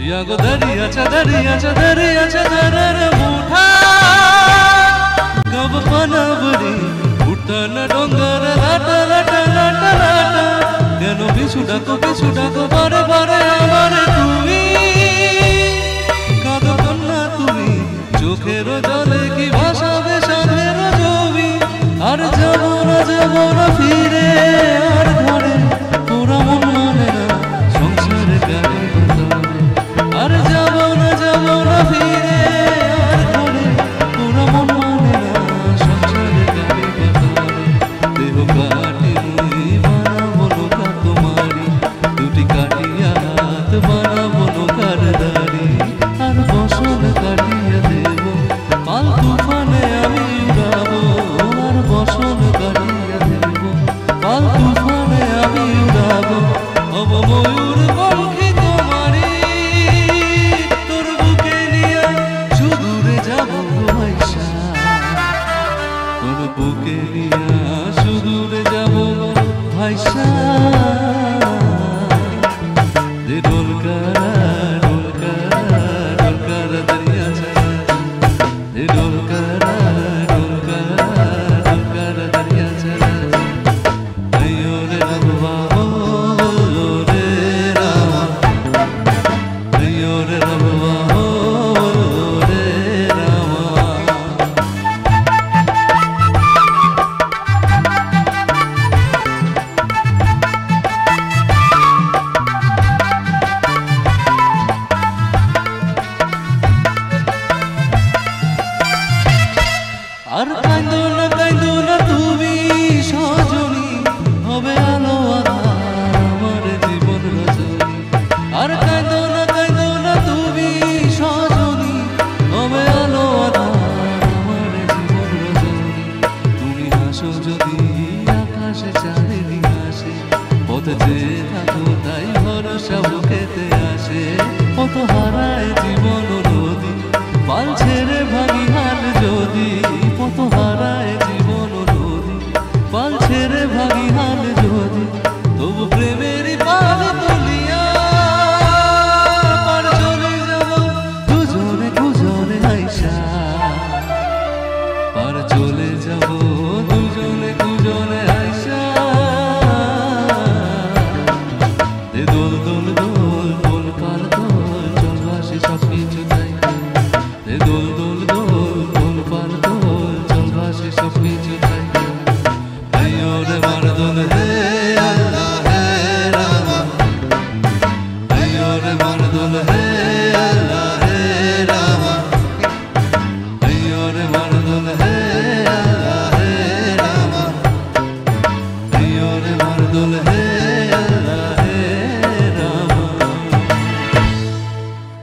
यागो दरिया दरर मुठा कब पनावरी उठन डोंगर लाटा लाटा लाटा लाटा केनो पिछु डाको बारे बारे आमारे तुमी कादो कन्ना तुमी चोखेर जले की भाषाबे साधेर जबी আর যাবো না ফিরে আর ঘরে পুরা মন মানে না সংসারে গাড়ি বাতাবে আর যাবো না ফিরে আর ঘরে পুরা মন মানে না সংসারে গাড়ি বাতাবে দেহ কাটি মুই বানাবো নৌকা তোমারি দুটি কাটিয়া হাত বানাবো নৌকার দাড়ি আর বসন কাটিয়া দেব পাল তুফানে আমি উড়াবো বসন কাটিয়া দেব পাল তুফানে আমি উড়াবো হব ময়ূর পঙ্খী তোমারি তোর বুকে নিয়ে সুদূরে যাবো ভাইসা তোর বুকে নিয়ে সুদূরে যাবো ভাইসা দে ডোলকারা দরিয়া ছাড়া দে ডোলকারা আর কাঁদো না তুমি সজনী হবে আলো আধার আমার জীবন রজনী আর কাঁদো না তুমি সজনী হবে আলো আধার আমার জীবন রজনী তুমি হাসো যদি আকাশে চাঁদেরই আসে পথ চেয়ে থাকো তাই ভরসা বুকেতে আসে কত হারায় জীবন নদী পাল ছেড়ে ভাঙি হাল যদি কত হারায় জীবন নদী পাল ছেড়ে ভাঙি হাল যদি তবু প্রেমের পাল তুলিয়া পার চলে যাব দুজনে আইসা পার চলে যাব দুজনে আইসা দে দোল পাল দোল চল ভাসি সব কিছু তাই দে দোল পাল দোল চল ভাসি সব কিছু তাই আইয়ো রে মার দোল হে আল্লাহ হে রাম আইয়ো রে মার দোল হে আল্লাহ হে রাম আইয়ো রে মার দোল হে আল্লাহ হে রাম আইয়ো রে মার দোল হে